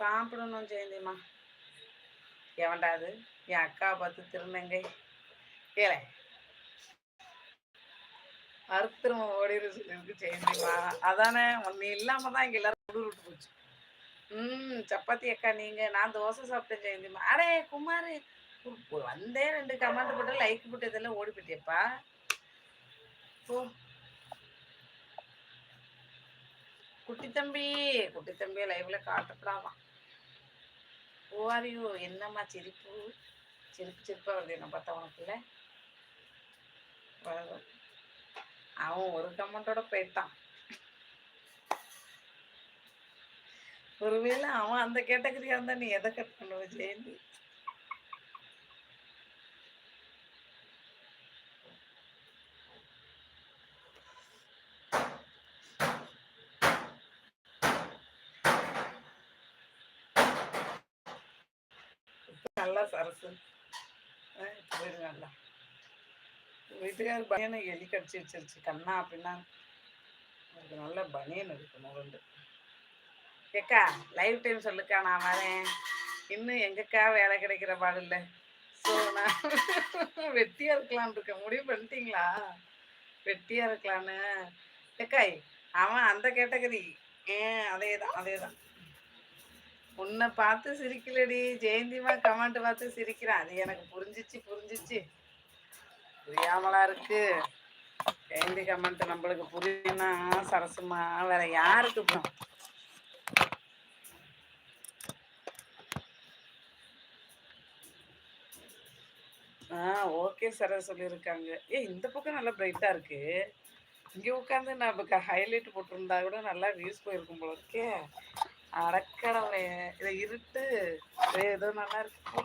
சாப்பிடணும் ஜெயந்திமா. எவன்டாது என் அக்காவை பார்த்து திருநங்கை கேள அறுத்திரும ஓடிருக்கு ஜெயந்திமா. அதானே நீ இல்லாம தான் இங்க எல்லாரும் குளிர் விட்டு போச்சு. சப்பாத்தி அக்கா நீங்க. நான் தோசை சாப்பிட்டேன் ஜெயந்திமா. அடே குமார் வந்தே 2 கமெண்ட் போட்டு லைக் போட்டு இதெல்லாம் ஓடி போயிட்டேப்பா. குட்டி தம்பி லைவ்ல காட்டப்படாதான். ஓவாரியோ என்னம்மா சிரிப்பு சிரிப்பா வருது என்ன பார்த்தா உனக்குள்ள. அவன் ஒரு கமெண்டோட போயிட்டான். ஒருவேளை அவன் அந்த கேட்டகரியா இருந்தா நீ எதை கட் பண்ணுவ ஜெயந்தி? நல்லா சரசு போயிரு. நல்லா வீட்டுக்கார பனியனை எலி கடிச்சு வச்சிருச்சு கண்ணா அப்படின்னா. அதுக்கு நல்ல பனியன் இருக்கணும் 2. ஏக்கா லைவ் டைம் சொல்லுக்கா நான் வரேன். இன்னும் எங்கக்கா வேலை கிடைக்கிற பாடு இல்லை. ஸோ நான் வெட்டியா இருக்கலான் இருக்கேன். முடிவு பண்ணிட்டீங்களா வெட்டியா இருக்கலான்னு? ஏக்காய் அவன் அந்த கேட்டகரி. அதேதான் உன்னை பார்த்து சிரிக்கலடி ஜெயந்திமா. கமெண்ட் பார்த்து சிரிக்கிறான். அது எனக்கு புரிஞ்சிச்சு. புரியாமலா இருக்கு. ஜெயந்தி கமெண்ட் நம்மளுக்கு புரியும்னா சரசுமா வேற யாருக்கு இப்போ? ஓகே சார் சொல்லியிருக்காங்க. இந்த பக்கம் நல்லா பிரைட்டா இருக்கு. இங்க உட்காந்து நான் இப்போ ஹைலைட் போட்டிருந்தா கூட நல்லா வியூஸ் போயிருக்கும் போல இருக்கே. அடக்கடவுளே இதை இருட்டு ஏதோ நல்லா இருக்கு.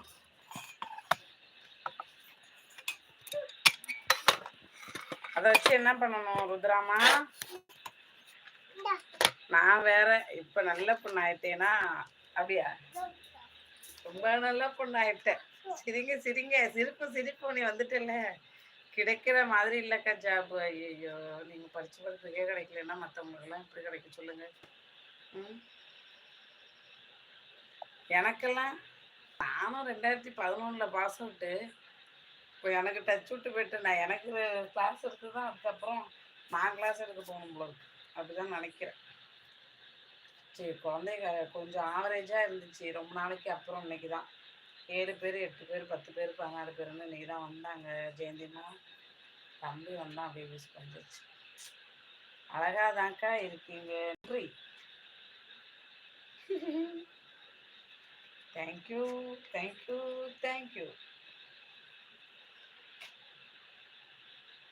அதை வச்சு என்ன பண்ணணும் ருத்ராமா? நான் வேற இப்ப நல்ல பொண்ணு ஆயிட்டேனா? அப்படியா? ரொம்ப நல்ல பொண்ணு ஆயிட்டேன். சிரிங்க சிரிப்பு நீ வந்துட்டல. கிடைக்கிற மாதிரி இல்லக்கா ஜாப். ஐயோ நீங்க படிச்சதுக்கே கிடைக்கலன்னா மற்றவங்களுக்கெல்லாம் எப்படி கிடைக்க சொல்லுங்க. எனக்கெல்லாம் நானும் 2011 பாஸ் அவுட்டு. இப்போ எனக்கு டச் விட்டு போயிட்டு நான் எனக்கு கிளாஸ் எடுத்து தான் அதுக்கப்புறம் நான் கிளாஸ் எடுக்க போகணும் போல இருக்கு. அப்படிதான் நினைக்கிறேன். சரி குழந்தைங்க கொஞ்சம் ஆவரேஜாக இருந்துச்சு ரொம்ப நாளைக்கு அப்புறம். இன்னைக்கு தான் 7 பேர் 8 பேர் 10 பேர் 14 பேருன்னு இன்னைக்கு தான் வந்தாங்க. ஜெயந்திமா தம்பி வந்தான் அப்படியே யூஸ் பண்ணிடுச்சு. அழகாதான்க்கா இருக்கீங்க. நன்றி. தேங்க்யூ.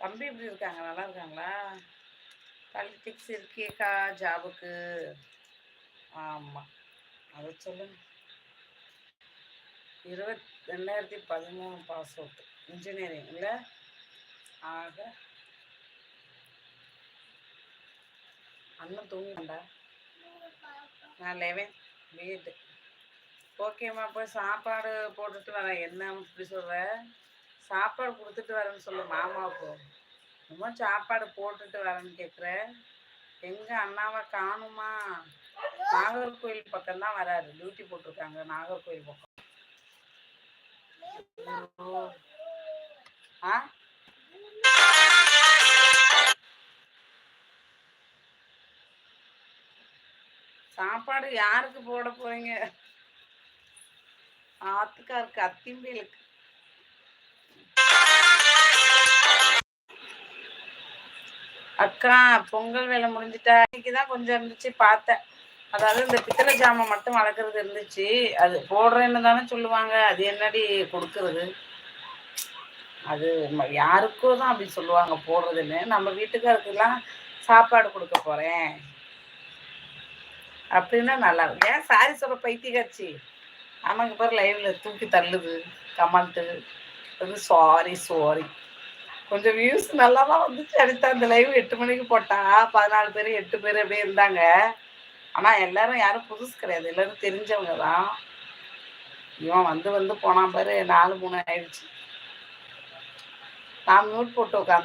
தம்பி எப்படி இருக்காங்க? நல்லா இருக்காங்களா? பாலிடிக்ஸ் இருக்கேக்கா ஜாபுக்கு? ஆமாம் அதை சொல்லுங்க. 2013 பாஸ் அவுட் இன்ஜினியரிங் இல்லை? ஆக அண்ணன் தூங்கிண்டா. நான் 11 பிஎட். ஓகேம்மா போய் சாப்பாடு போட்டுட்டு வரேன். என்ன இப்படி சொல்ற? சாப்பாடு கொடுத்துட்டு வரேன்னு சொல்லு மாமாவுக்கு. ரொம்ப சாப்பாடு போட்டுட்டு வரேன்னு கேட்குற. எங்க அண்ணாவை காணுமா? நாகர்கோயில் பக்கம் தான் வராரு. டியூட்டி போட்டிருக்காங்க நாகர்கோயில் பக்கம். சாப்பாடு யாருக்கு போட போறீங்க? ஆத்துக்காருக்கு அத்திம்பேலுக்கு. அக்கா பொங்கல் வேலை முடிஞ்சிட்டா? இன்னைக்குதான் கொஞ்சம் இருந்துச்சு பார்த்தேன். அதாவது இந்த பித்தளை ஜாமான் மட்டும் வளர்க்குறது இருந்துச்சு. அது போடுறேன்னு தானே சொல்லுவாங்க. அது என்னடி கொடுக்கறது? அது யாருக்கோ தான் அப்படி சொல்லுவாங்க போடுறதுன்னு. நம்ம வீட்டுக்காருக்கெல்லாம் சாப்பாடு கொடுக்க போறேன் அப்படின்னா நல்லா இருக்கும். ஏன் சாரி சொல்ற பைத்தியக்காட்சி? ஆமாங்க பாரு லைவ்ல தூக்கி தள்ளுது கமெண்ட்டு. அது சாரி கொஞ்சம் வியூஸ் நல்லா தான் வந்துச்சு. அடுத்த அந்த லைவ் 8 மணிக்கு போட்டா 14 பேர் 8 பேர் அப்படியே இருந்தாங்க. ஆனால் எல்லாரும் யாரும் புதுசு கிடையாது. எல்லாரும் தெரிஞ்சவங்க தான். இவன் வந்து போனான் பாரு 4-3 ஆயிடுச்சு. நான் மியூட் போட்டு உட்காந்து